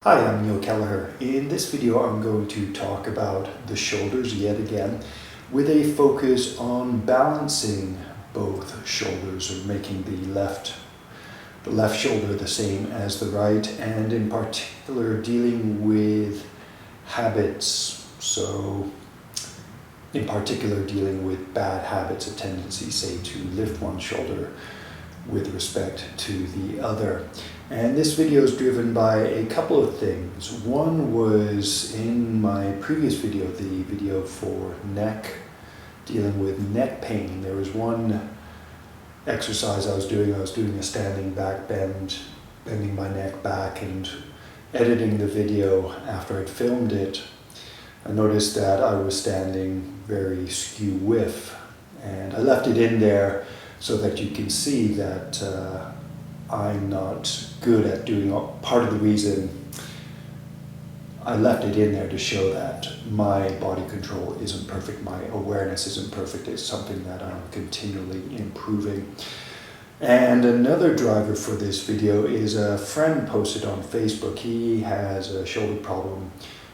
Hi, I'm Neil Kelleher. In this video I'm going to talk about the shoulders yet again with a focus on balancing both shoulders or making the left shoulder the same as the right, and in particular dealing with habits. So in particular dealing with bad habits, a tendency say to lift one shoulder with respect to the other. And this video is driven by a couple of things. One was in my previous video, the video for neck, dealing with neck pain. There was one exercise I was doing a standing back bend, bending my neck back, and editing the video after I'd filmed it, I noticed that I was standing very skew whiff, and I left it in there so that you can see that I'm not good at doing part of the reason I left it in there to show that my body control isn't perfect, my awareness isn't perfect. It's something that I'm continually improving. And another driver for this video is a friend posted on Facebook. He has a shoulder problem.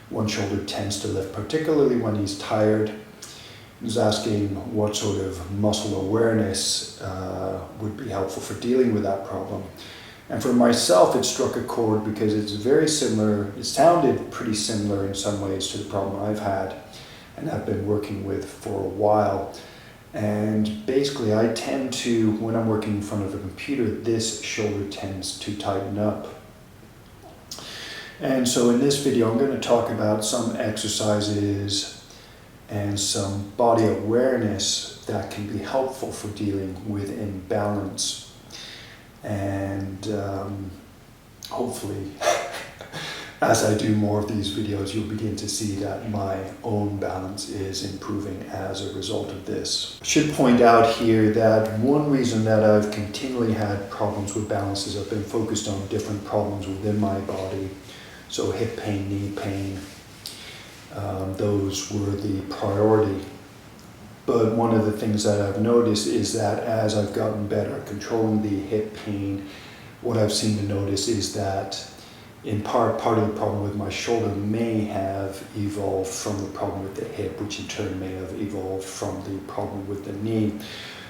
One shoulder tends to lift, particularly when he's tired. He was asking what sort of muscle awareness would be helpful for dealing with that problem. And for myself, it struck a chord because it's very similar. It sounded pretty similar in some ways to the problem I've had and I've been working with for a while. And basically, I tend to, when I'm working in front of a computer, this shoulder tends to tighten up. And so in this video, I'm going to talk about some exercises and some body awareness that can be helpful for dealing with imbalance. And hopefully, as I do more of these videos, you'll begin to see that my own balance is improving as a result of this. I should point out here that one reason that I've continually had problems with balance is I've been focused on different problems within my body. So hip pain, knee pain, those were the priority. But one of the things that I've noticed is that as I've gotten better at controlling the hip pain, what I've seemed to notice is that in part of the problem with my shoulder may have evolved from the problem with the hip, which in turn may have evolved from the problem with the knee.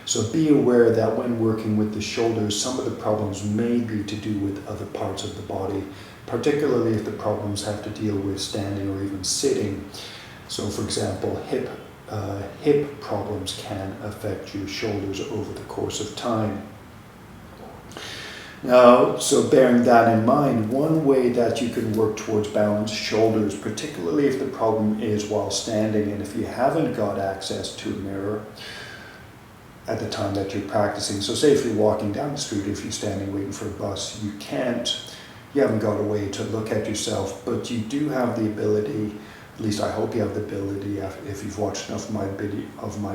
So be aware that when working with the shoulders, some of the problems may be to do with other parts of the body, particularly if the problems have to deal with standing or even sitting. So for example, hip problems can affect your shoulders over the course of time. Now, so bearing that in mind, one way that you can work towards balanced shoulders, particularly if the problem is while standing and if you haven't got access to a mirror at the time that you're practicing. So say if you're walking down the street, if you're standing waiting for a bus, you haven't got a way to look at yourself, but you do have the ability, at least I hope you have the ability, if you've watched enough of my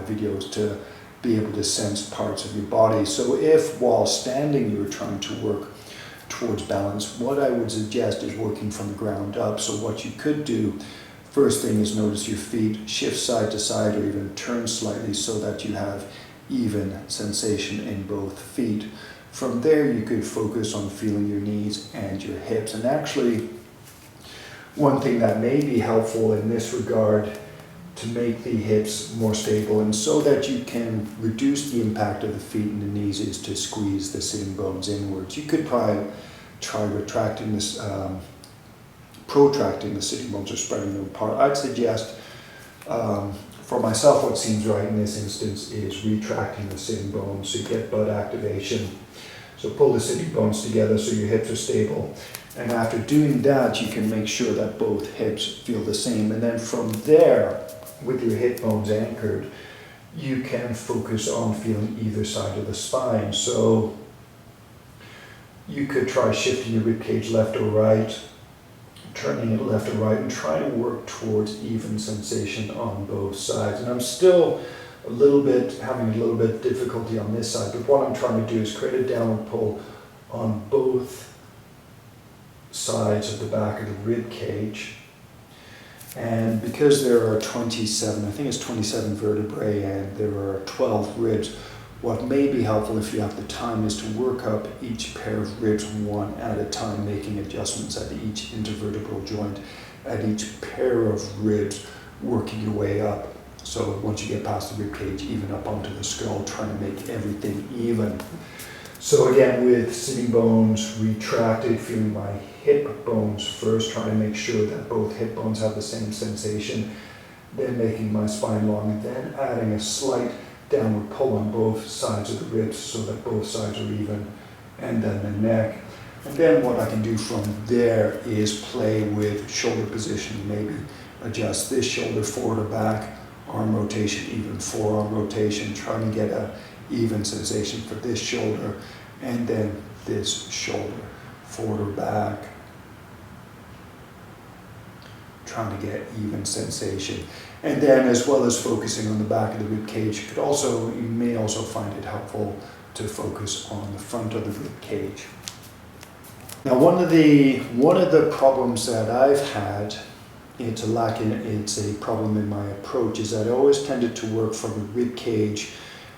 videos, to be able to sense parts of your body. So if while standing you're trying to work towards balance, what I would suggest is working from the ground up. So what you could do, first thing is notice your feet, shift side to side or even turn slightly so that you have even sensation in both feet. From there you could focus on feeling your knees and your hips. And actually, one thing that may be helpful in this regard to make the hips more stable and so that you can reduce the impact of the feet and the knees is to squeeze the sitting bones inwards. You could probably try retracting this, protracting the sitting bones or spreading them apart. I'd suggest, for myself, what seems right in this instance is retracting the sitting bones so you get butt activation. So pull the sitting bones together so your hips are stable. And after doing that, you can make sure that both hips feel the same. And then from there, with your hip bones anchored, you can focus on feeling either side of the spine. So you could try shifting your ribcage left or right, turning it left or right, and try to work towards even sensation on both sides. And I'm still having a little bit difficulty on this side, but what I'm trying to do is create a downward pull on both sides of the back of the rib cage. And because there are 27 vertebrae and there are 12 ribs, What may be helpful if you have the time is to work up each pair of ribs one at a time, making adjustments at each intervertebral joint, at each pair of ribs, working your way up. So once you get past the rib cage, even up onto the skull, trying to make everything even. So again, with sitting bones retracted, feeling my hip bones first, trying to make sure that both hip bones have the same sensation, then making my spine long, and then adding a slight downward pull on both sides of the ribs so that both sides are even, and then the neck. And then what I can do from there is play with shoulder position, maybe adjust this shoulder forward or back, arm rotation, even forearm rotation, trying to get a even sensation for this shoulder, and then this shoulder, forward or back, trying to get even sensation. And then, as well as focusing on the back of the rib cage, you may also find it helpful to focus on the front of the rib cage. Now, one of the problems that I've had, it's a problem in my approach, is that I always tended to work from the rib cage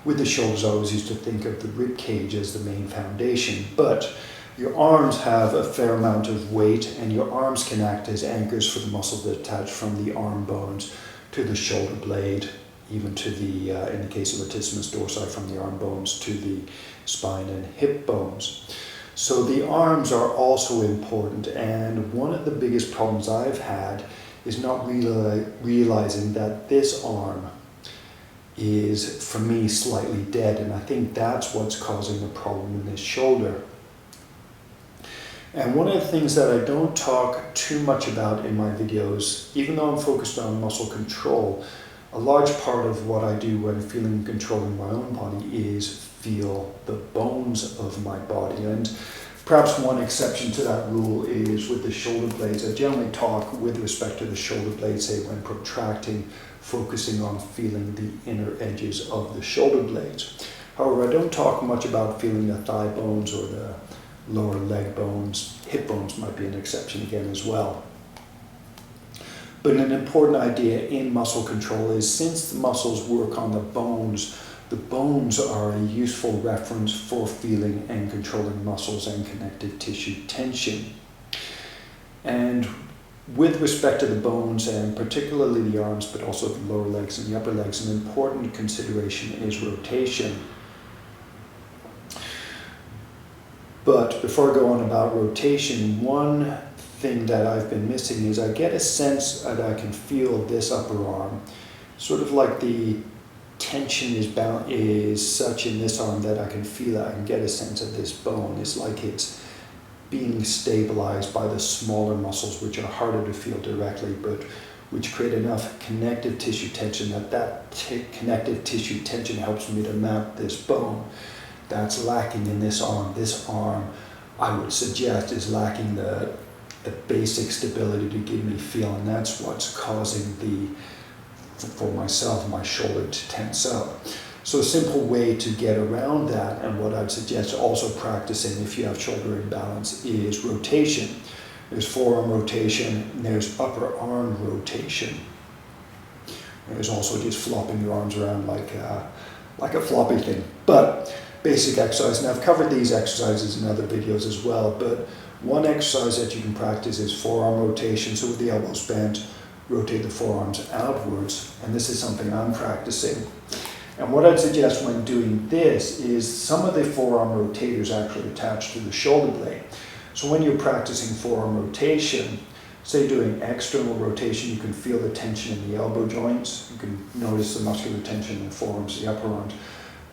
with the shoulders. I always used to think of the rib cage as the main foundation, but your arms have a fair amount of weight, and your arms can act as anchors for the muscles that attach from the arm bones to the shoulder blade, even to the, in the case of latissimus dorsi, from the arm bones to the spine and hip bones. So the arms are also important, and one of the biggest problems I've had is not realizing that this arm is, for me, slightly dead, and I think that's what's causing the problem in this shoulder. And one of the things that I don't talk too much about in my videos, even though I'm focused on muscle control, a large part of what I do when feeling controlling my own body is feel the bones of my body. And perhaps one exception to that rule is with the shoulder blades. I generally talk with respect to the shoulder blades, say when protracting, focusing on feeling the inner edges of the shoulder blades. However, I don't talk much about feeling the thigh bones or the lower leg bones. Hip bones might be an exception again as well. But an important idea in muscle control is, since the muscles work on the bones are a useful reference for feeling and controlling muscles and connective tissue tension. And with respect to the bones, and particularly the arms, but also the lower legs and the upper legs, an important consideration is rotation. But before I go on about rotation, one thing that I've been missing is I get a sense that I can feel this upper arm, sort of like the tension is such in this arm that I can feel it. I can get a sense of this bone. It's like it's being stabilized by the smaller muscles, which are harder to feel directly, but which create enough connective tissue tension that connective tissue tension helps me to mount this bone. That's lacking in this arm. This arm, I would suggest, is lacking the basic stability to give me feel, and that's what's causing for myself, my shoulder to tense up. So a simple way to get around that, and what I'd suggest also practicing if you have shoulder imbalance, is rotation. There's forearm rotation, and there's upper arm rotation. There's also just flopping your arms around like a floppy thing. But basic exercise, and I've covered these exercises in other videos as well, but one exercise that you can practice is forearm rotation. So with the elbows bent, rotate the forearms outwards, and this is something I'm practicing. And what I'd suggest when doing this is some of the forearm rotators actually attach to the shoulder blade. So when you're practicing forearm rotation, say doing external rotation, you can feel the tension in the elbow joints. You can notice the muscular tension in the forearms, the upper arms.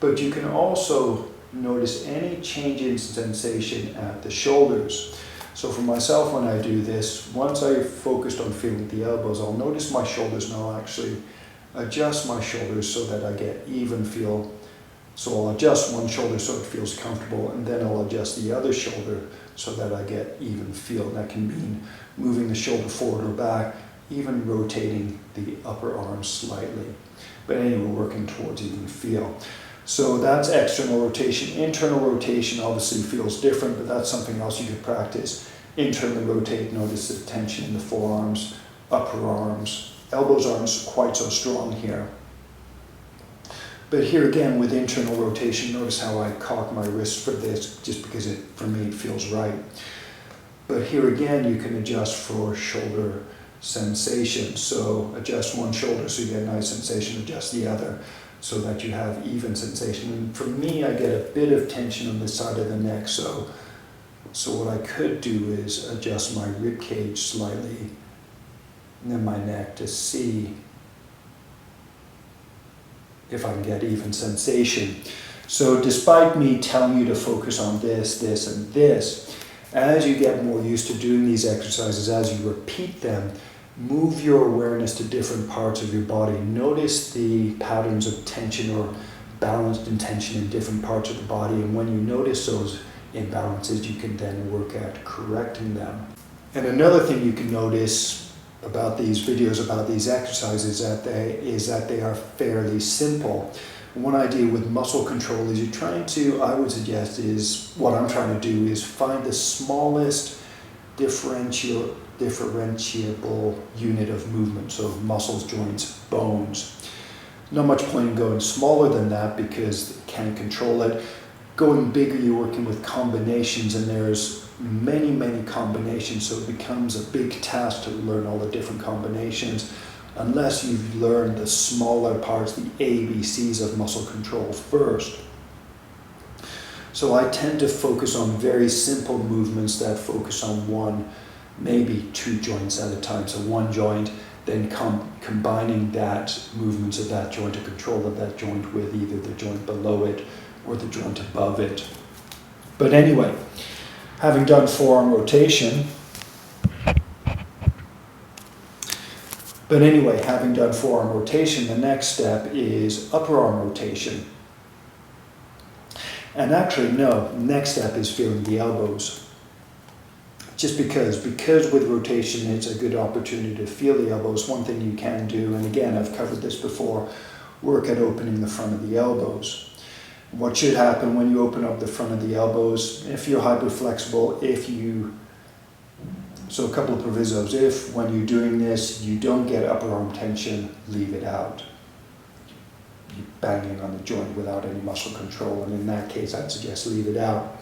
But you can also notice any change in sensation at the shoulders. So for myself, when I do this, once I've focused on feeling the elbows, I'll notice my shoulders, and I'll actually adjust my shoulders so that I get even feel. So I'll adjust one shoulder so it feels comfortable, and then I'll adjust the other shoulder so that I get even feel. And that can mean moving the shoulder forward or back, even rotating the upper arm slightly. But anyway, we're working towards even feel. So that's external rotation. Internal rotation obviously feels different, but that's something else you could practice. Internally rotate, notice the tension in the forearms, upper arms. Elbows aren't quite so strong here. But here again, with internal rotation, notice how I cock my wrist for this, just because for me it feels right. But here again, you can adjust for shoulder sensation. So adjust one shoulder so you get a nice sensation, adjust the other so that you have even sensation. And for me, I get a bit of tension on this side of the neck. So what I could do is adjust my rib cage slightly and then my neck to see if I can get even sensation. So despite me telling you to focus on this, this, and this, as you get more used to doing these exercises, as you repeat them, move your awareness to different parts of your body. Notice the patterns of tension or balanced in tension in different parts of the body. And when you notice those imbalances, you can then work at correcting them. And another thing you can notice about these videos, about these exercises, is that they are fairly simple. One idea with muscle control is I would suggest is, what I'm trying to do is find the smallest differentiable unit of movement. So muscles, joints, bones. Not much point in going smaller than that because you can't control it. Going bigger, you're working with combinations, and there's many combinations, so it becomes a big task to learn all the different combinations unless you've learned the smaller parts, the ABCs of muscle control first. So I tend to focus on very simple movements that focus on one, maybe two joints at a time. So one joint, then combining that movements of that joint, to control of that joint with either the joint below it or the joint above it. But anyway, having done forearm rotation, the next step is upper arm rotation. And actually, no, next step is feeling the elbows. Just because with rotation, it's a good opportunity to feel the elbows. One thing you can do, and again, I've covered this before, work at opening the front of the elbows. What should happen when you open up the front of the elbows, if you're hyperflexible, so a couple of provisos. If when you're doing this, you don't get upper arm tension, leave it out. You're banging on the joint without any muscle control, and in that case, I'd suggest leave it out.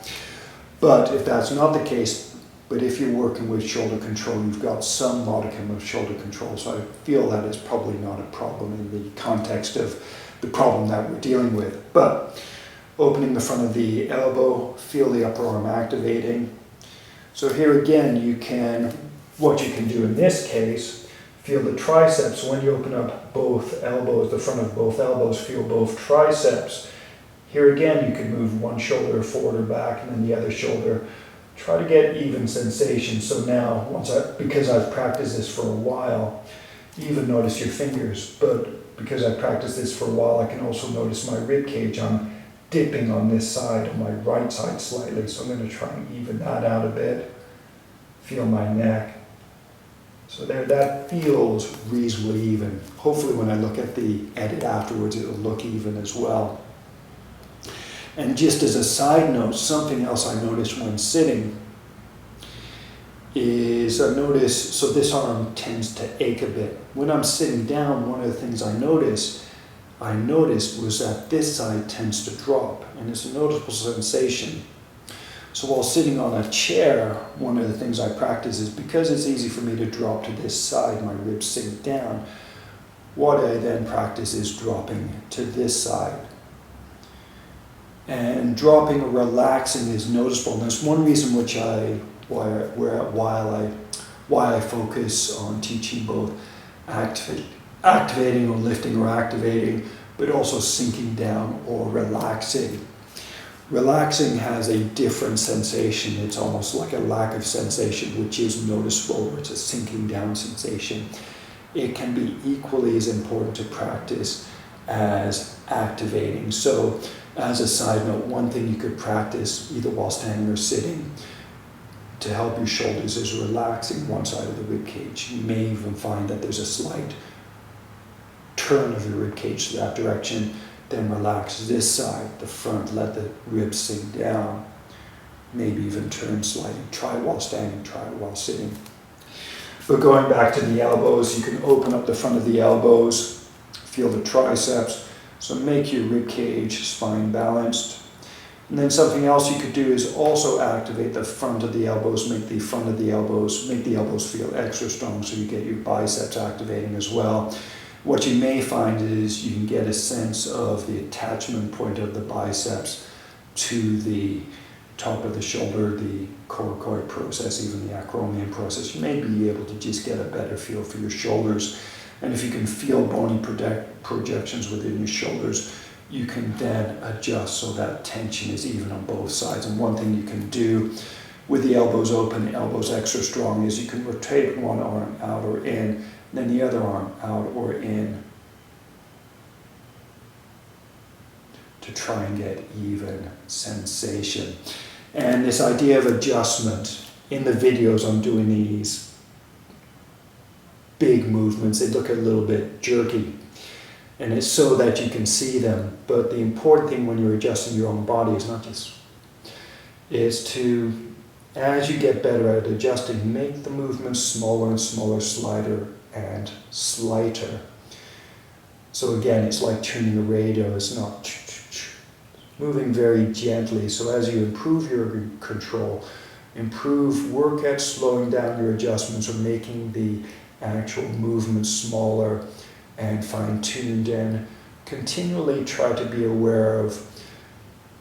But if that's not the case, but if you're working with shoulder control, you've got some modicum of shoulder control, so I feel that is probably not a problem in the context of the problem that we're dealing with. But opening the front of the elbow, feel the upper arm activating. So here again, what you can do in this case, feel the triceps. When you open up both elbows, the front of both elbows, feel both triceps. Here again, you can move one shoulder forward or back, and then the other shoulder. Try to get even sensation. So now, because I've practiced this for a while, even notice your fingers, but because I've practiced this for a while, I can also notice my rib cage. I'm dipping on this side, on my right side slightly, so I'm going to try and even that out a bit. Feel my neck. So there, that feels reasonably even. Hopefully when I look at the edit afterwards, it'll look even as well. And just as a side note, something else I noticed when sitting is so this arm tends to ache a bit. When I'm sitting down, one of the things I noticed was that this side tends to drop, and it's a noticeable sensation. So while sitting on a chair, one of the things I practice is, because it's easy for me to drop to this side, my ribs sink down, what I then practice is dropping to this side. And dropping or relaxing is noticeable. And that's one reason why I focus on teaching both activating or lifting or activating, but also sinking down or relaxing. Relaxing has a different sensation. It's almost like a lack of sensation, which is noticeable, or it's a sinking down sensation. It can be equally as important to practice as activating. So as a side note, one thing you could practice either while standing or sitting to help your shoulders is relaxing one side of the rib cage. You may even find that there's a slight turn of your rib cage to that direction. Then relax this side, the front, let the ribs sink down. Maybe even turn slightly. Try it while standing, try it while sitting. But going back to the elbows, you can open up the front of the elbows, feel the triceps, So make your rib cage spine balanced. And then something else you could do is also activate the front of the elbows, make the elbows feel extra strong so you get your biceps activating as well. What you may find is you can get a sense of the attachment point of the biceps to the top of the shoulder, the coracoid process, even the acromion process. You may be able to just get a better feel for your shoulders. And if you can feel bony projections within your shoulders, you can then adjust so that tension is even on both sides. And one thing you can do with the elbows open, elbows extra strong, is you can rotate one arm out or in, then the other arm out or in, to try and get even sensation. And this idea of adjustment, in the videos I'm doing these big movements, they look a little bit jerky. And it's so that you can see them. But the important thing when you're adjusting your own body is to, as you get better at adjusting, make the movements smaller and smaller, slighter and slighter. So again, it's like tuning a radio. It's not moving very gently. So as you improve your control, work at slowing down your adjustments or making the actual movements smaller and fine-tuned, and continually try to be aware of,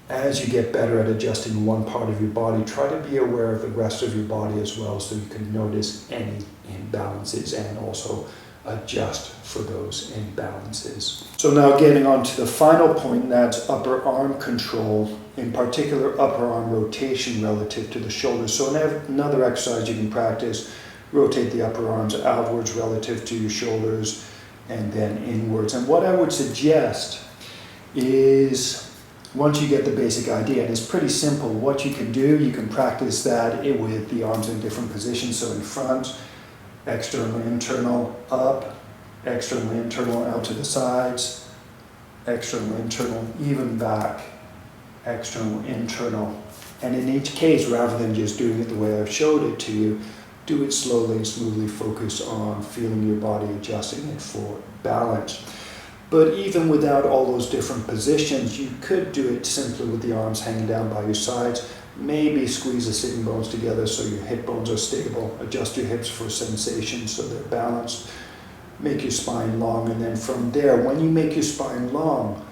as you get better at adjusting one part of your body, try to be aware of the rest of your body as well, so you can notice any imbalances and also adjust for those imbalances. So now getting on to the final point, that's upper arm control, in particular upper arm rotation relative to the shoulders. So another exercise you can practice, rotate the upper arms outwards relative to your shoulders and then inwards. And what I would suggest is, once you get the basic idea, and it's pretty simple, what you can do, you can practice that with the arms in different positions. So in front, external, internal, up, external, internal, out to the sides, external, internal, even back, external, internal. And in each case, rather than just doing it the way I've showed it to you, do it slowly and smoothly, focus on feeling your body, adjusting it for balance. But even without all those different positions, you could do it simply with the arms hanging down by your sides. Maybe squeeze the sitting bones together so your hip bones are stable. Adjust your hips for sensation so they're balanced. Make your spine long, and then from there, when you make your spine long,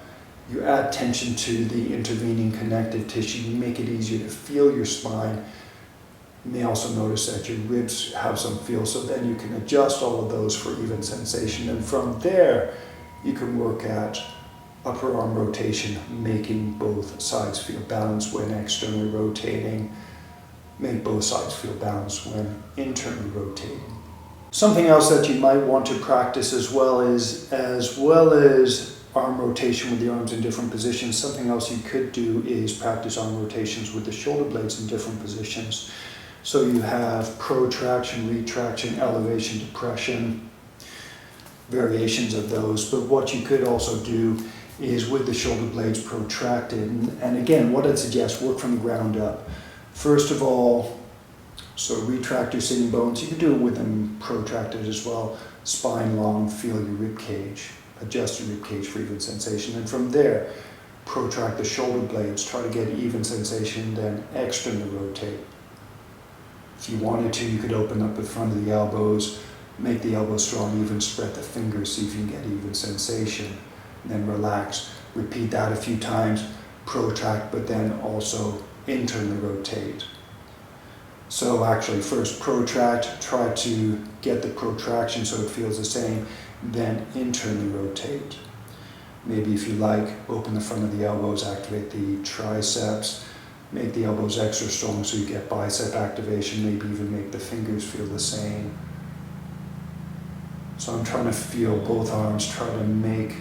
you add tension to the intervening connective tissue. You make it easier to feel your spine. You may also notice that your ribs have some feel, so then you can adjust all of those for even sensation. And from there, you can work at upper arm rotation, making both sides feel balanced when externally rotating. Make both sides feel balanced when internally rotating. Something else that you might want to practice as well as arm rotation with the arms in different positions, something else you could do is practice arm rotations with the shoulder blades in different positions. So you have protraction, retraction, elevation, depression, variations of those. But what you could also do is with the shoulder blades protracted. And again, what I'd suggest, work from the ground up. First of all, so retract your sitting bones. You can do it with them protracted as well. Spine long, feel your rib cage. Adjust your rib cage for even sensation. And from there, protract the shoulder blades. Try to get even sensation, then externally rotate. If you wanted to, you could open up the front of the elbows, make the elbows strong, even spread the fingers, see if you can get even sensation. Then relax. Repeat that a few times, protract, but then also internally rotate. So actually first protract, try to get the protraction so it feels the same, then internally rotate. Maybe if you like, open the front of the elbows, activate the triceps, make the elbows extra strong so you get bicep activation, maybe even make the fingers feel the same. So I'm trying to feel both arms, try to make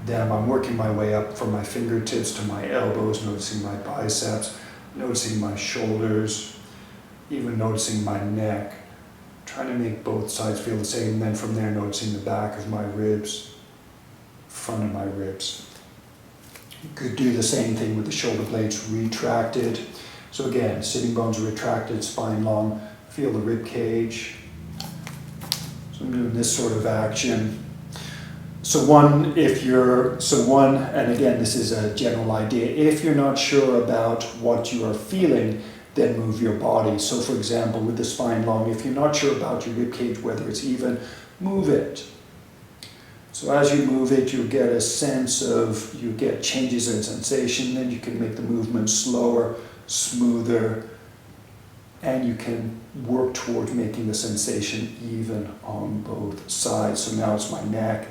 them, I'm working my way up from my fingertips to my elbows, noticing my biceps, noticing my shoulders, even noticing my neck, trying to make both sides feel the same, and then from there noticing the back of my ribs, front of my ribs. You could do the same thing with the shoulder blades retracted. So again, sitting bones retracted, spine long, feel the rib cage. So I'm doing this sort of action. and again, this is a general idea. If you're not sure about what you are feeling, then move your body. So for example, with the spine long, if you're not sure about your ribcage, whether it's even, move it. So as you move it, you'll get a sense of, you get changes in sensation, then you can make the movement slower, smoother, and you can work towards making the sensation even on both sides. So now it's my neck.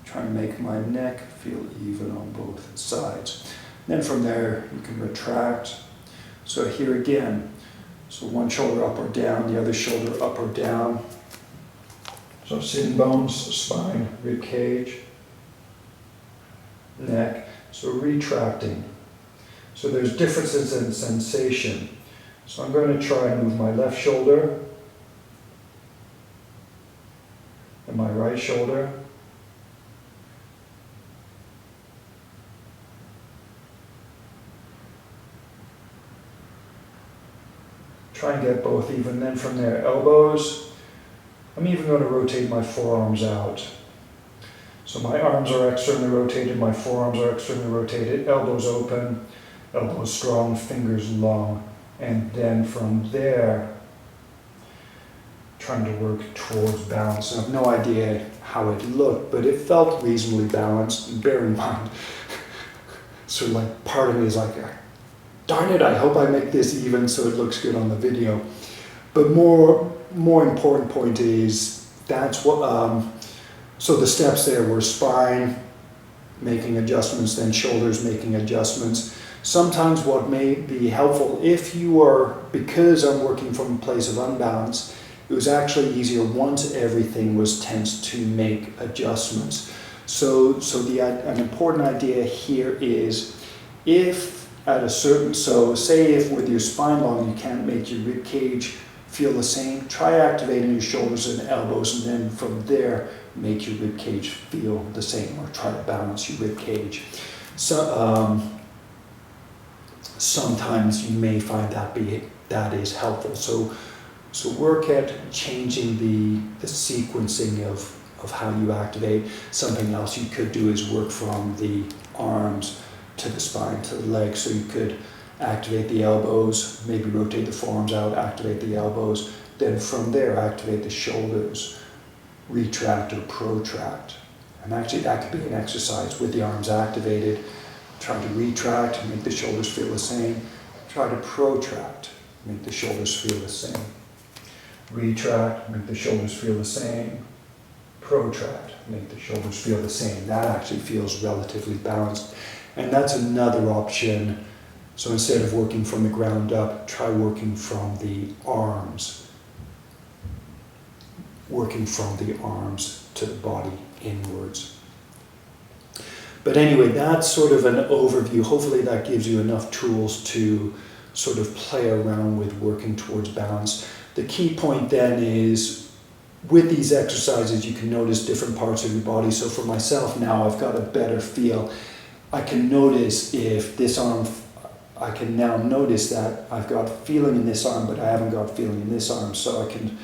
Try and make my neck feel even on both sides. Then from there, you can retract. So here again, so one shoulder up or down, the other shoulder up or down. So sitting bones, spine, rib cage, neck. So retracting. So there's differences in sensation. So I'm going to try and move my left shoulder and my right shoulder. Try and get both even. Then from there, elbows. I'm even going to rotate my forearms out. So my arms are externally rotated, my forearms are externally rotated, elbows open, elbows strong, fingers long. And then from there, trying to work towards balance. I have no idea how it looked, but it felt reasonably balanced. And bear in mind, sort of like part of me is like, darn it, I hope I make this even so it looks good on the video. But more important point is, that's what, so the steps there were spine, making adjustments, then shoulders, making adjustments. Sometimes what may be helpful, if you are, because I'm working from a place of unbalance, it was actually easier once everything was tense to make adjustments. So an important idea here is, if at a certain, so say if with your spine long you can't make your rib cage feel the same, try activating your shoulders and elbows, and then from there make your rib cage feel the same, or try to balance your rib cage. So sometimes you may find that is helpful. So work at changing the sequencing of how you activate. Something else you could do is work from the arms to the spine to the legs. So you could activate the elbows, maybe rotate the forearms out, activate the elbows, then from there activate the shoulders, retract or protract. And actually that could be an exercise with the arms activated. Try to retract, make the shoulders feel the same. Try to protract, make the shoulders feel the same. Retract, make the shoulders feel the same. Protract, make the shoulders feel the same. That actually feels relatively balanced. And that's another option. So instead of working from the ground up, try working from the arms. Working from the arms to the body inwards. But anyway, that's sort of an overview. Hopefully that gives you enough tools to sort of play around with working towards balance. The key point then is, with these exercises, you can notice different parts of your body. So for myself now, I've got a better feel. I can notice if this arm, I can now notice that I've got feeling in this arm, but I haven't got feeling in this arm. So I can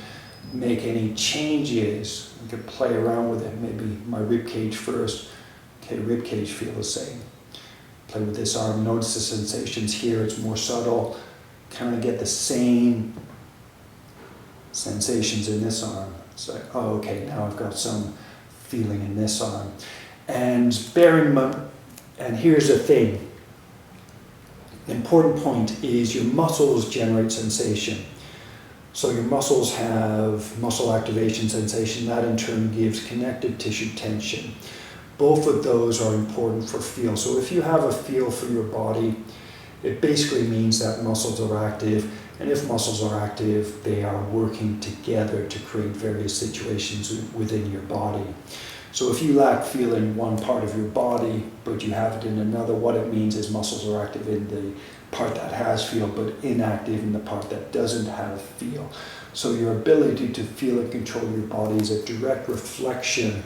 make any changes. I can play around with it. Maybe my rib cage first. Okay, rib cage feel the same. Play with this arm. Notice the sensations here. It's more subtle. Kind of get the same sensations in this arm. It's like, oh, okay, now I've got some feeling in this arm. And and here's the thing. The important point is your muscles generate sensation. So your muscles have muscle activation sensation. That in turn gives connective tissue tension. Both of those are important for feel. So if you have a feel for your body, it basically means that muscles are active. And if muscles are active, they are working together to create various situations within your body. So if you lack feel in one part of your body, but you have it in another, what it means is muscles are active in the part that has feel, but inactive in the part that doesn't have feel. So your ability to feel and control your body is a direct reflection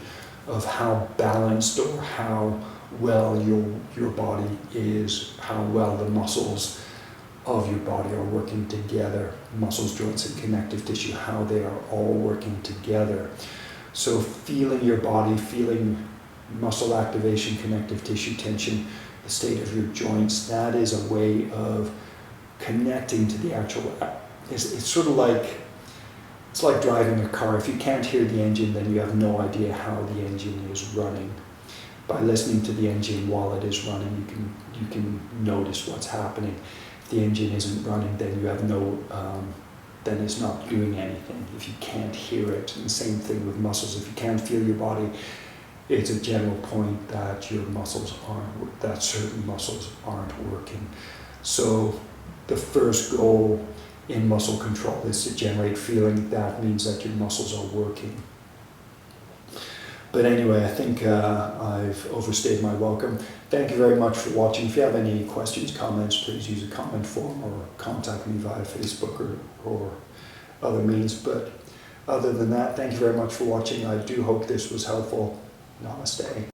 of how balanced or how well your body is, how well the muscles of your body are working together. Muscles, joints, and connective tissue, how they are all working together. So feeling your body, feeling muscle activation, connective tissue tension, the state of your joints. That is a way of connecting to the actual, it's sort of like, it's like driving a car. If you can't hear the engine, then you have no idea how the engine is running. By listening to the engine while it is running, you can notice what's happening. If the engine isn't running, then you have no, then it's not doing anything. If you can't hear it, and the same thing with muscles. If you can't feel your body, it's a general point that your muscles aren't, that certain muscles aren't working. So the first goal in muscle control is to generate feeling. That means that your muscles are working. But anyway, I think I've overstayed my welcome. Thank you very much for watching. If you have any questions, comments, please use a comment form or contact me via Facebook or other means. But other than that, thank you very much for watching. I do hope this was helpful. Namaste.